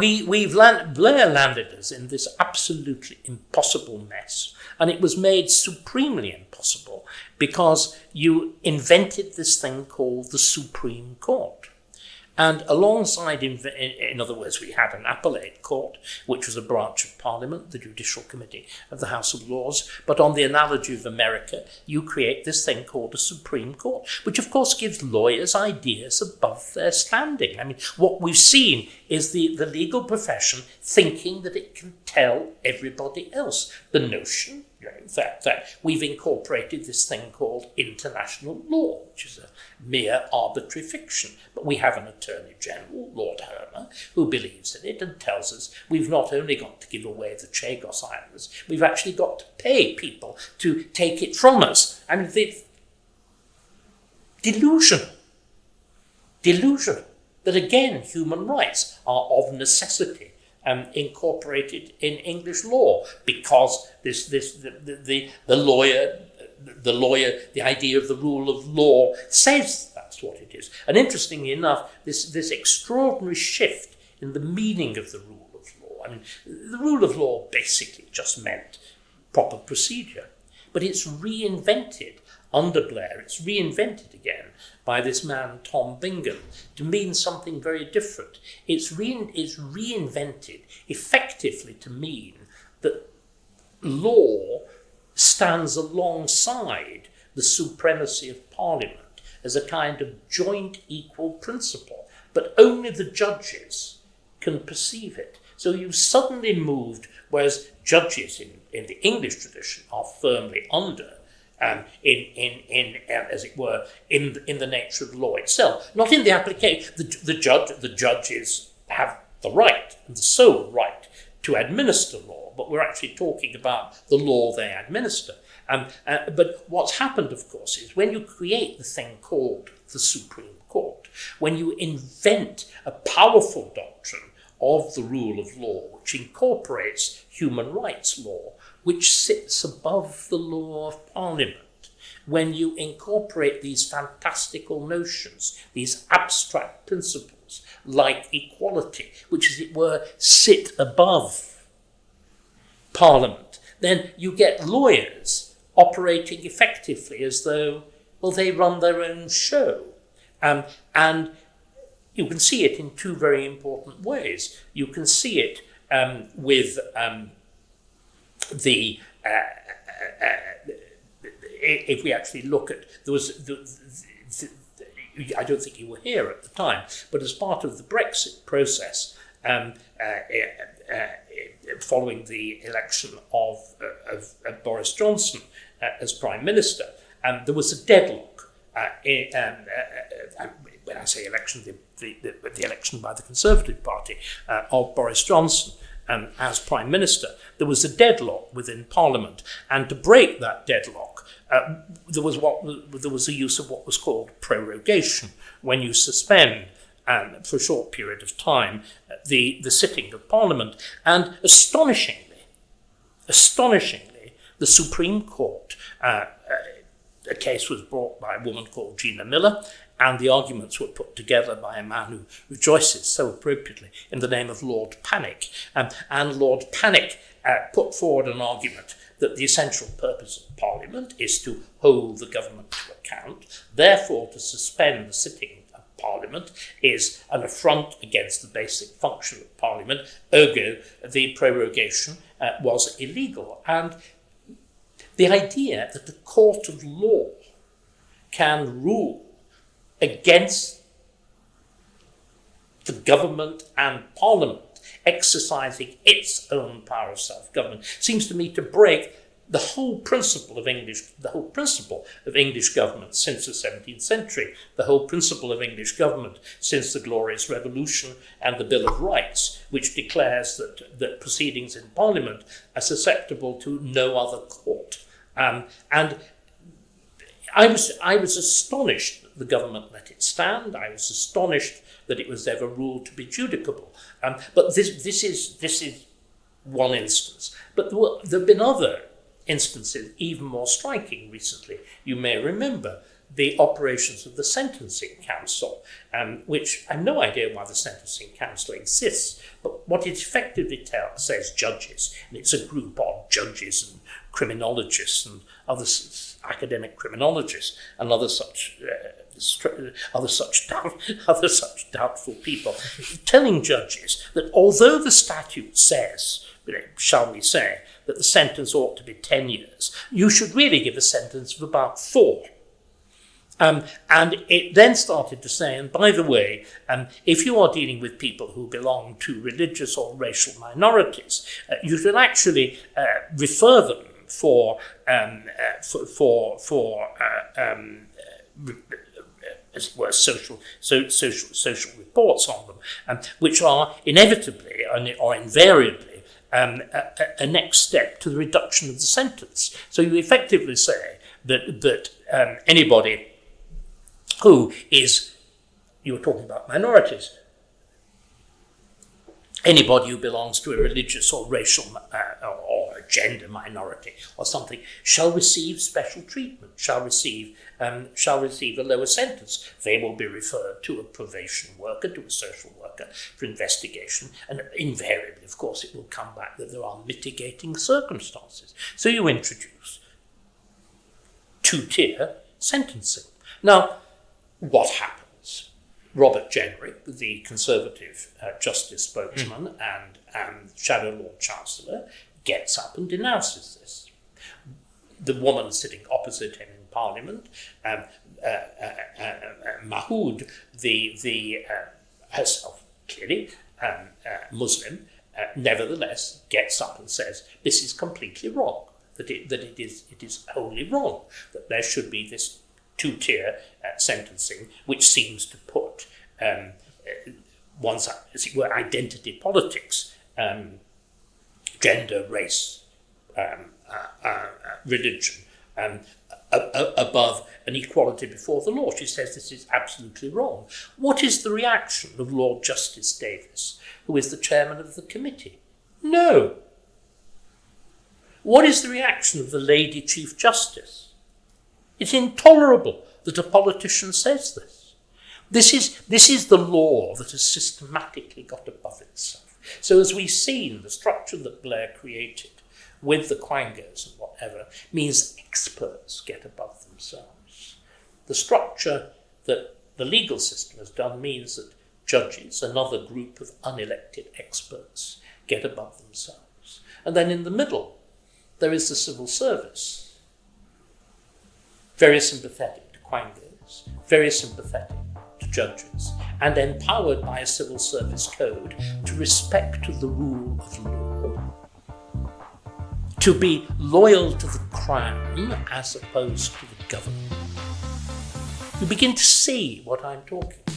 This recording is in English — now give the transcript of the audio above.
Blair landed us in this absolutely impossible mess, and it was made supremely impossible because you invented this thing called the Supreme Court. And alongside, in other words, we had an appellate court, which was a branch of Parliament, the Judicial Committee of the House of Lords. But on the analogy of America, you create this thing called a Supreme Court, which of course gives lawyers ideas above their standing. I mean, what we've seen is the legal profession thinking that it can tell everybody else. The notion, that we've incorporated this thing called international law, which is a mere arbitrary fiction. But we have an Attorney General, Lord Hermer, who believes in it and tells us we've not only got to give away the Chagos Islands, we've actually got to pay people to take it from us. I mean, delusional that again human rights are of necessity incorporated in English law because the idea of the rule of law says that's what it is. And interestingly enough, this extraordinary shift in the meaning of the rule of law. I mean, the rule of law basically just meant proper procedure, but it's reinvented under Blair. It's reinvented again by this man, Tom Bingham, to mean something very different. It's reinvented effectively to mean that law stands alongside the supremacy of Parliament as a kind of joint equal principle, but only the judges can perceive it. So you suddenly moved, whereas judges in the English tradition are firmly under, as it were, in the nature of the law itself, not in the application. The judges have the right, and the sole right, to administer law, but we're actually talking about the law they administer. But what's happened, of course, is when you create the thing called the Supreme Court, when you invent a powerful doctrine of the rule of law, which incorporates human rights law, which sits above the law of Parliament, when you incorporate these fantastical notions, these abstract principles, like equality, which, as it were, sit above Parliament, then you get lawyers operating effectively as though, well, they run their own show. And you can see it in two very important ways. You can see it with if we actually look at, there was, I don't think you were here at the time, but as part of the Brexit process, following the election of Boris Johnson as Prime Minister, there was a deadlock. When I say election, the election by the Conservative Party of Boris Johnson as Prime Minister, there was a deadlock within Parliament, and to break that deadlock, there was a use of what was called prorogation, when you suspend for a short period of time the sitting of Parliament. And astonishingly, the Supreme Court, a case was brought by a woman called Gina Miller, and the arguments were put together by a man who rejoices so appropriately in the name of Lord Panic. And Lord Panic put forward an argument that the essential purpose of Parliament is to hold the government to account. Therefore, to suspend the sitting of Parliament is an affront against the basic function of Parliament. Ergo, the prorogation was illegal. And the idea that the court of law can rule against the government and Parliament exercising its own power of self-government seems to me to break the whole principle of English government since the 17th century, the whole principle of English government since the Glorious Revolution and the Bill of Rights, which declares that proceedings in Parliament are susceptible to no other court. And I was astonished that the government let it stand. I was astonished that it was ever ruled to be judicable. But this is one instance. But there have been other instances, even more striking recently. You may remember the operations of the Sentencing Council, which I have no idea why the Sentencing Council exists, but what it effectively says judges, and it's a group of judges and criminologists and other academic criminologists and other such doubtful people, telling judges that although the statute says, shall we say, that the sentence ought to be 10 years, you should really give a sentence of about 4. And it then started to say, and by the way, if you are dealing with people who belong to religious or racial minorities, you should actually refer them for as it were, social reports on them, which are inevitably or invariably a next step to the reduction of the sentence. So you effectively say that anybody who is, you were talking about minorities, anybody who belongs to a religious or racial or a gender minority or something shall receive special treatment, shall receive a lower sentence. They will be referred to a probation worker, to a social worker for investigation, and invariably, of course, it will come back that there are mitigating circumstances. So you introduce 2-tier sentencing. Now, what happens? Robert Jenrick, the Conservative Justice spokesman and Shadow Lord Chancellor, gets up and denounces this. The woman sitting opposite him in Parliament, Mahood, the herself clearly Muslim, nevertheless gets up and says this is completely wrong. That it is wholly wrong. That there should be this 2-tier sentencing, which seems to put one's, as it were, identity politics, gender, race, religion, above an equality before the law. She says this is absolutely wrong. What is the reaction of Lord Justice Davis, who is the chairman of the committee? No. What is the reaction of the Lady Chief Justice? It's intolerable that a politician says this. This is the law that has systematically got above itself. So as we've seen, the structure that Blair created with the quangos and whatever means experts get above themselves. The structure that the legal system has done means that judges, another group of unelected experts, get above themselves. And then in the middle, there is the civil service, very sympathetic to quangos, very sympathetic to judges, and empowered by a civil service code to respect the rule of law, to be loyal to the crown as opposed to the government. You begin to see what I'm talking about.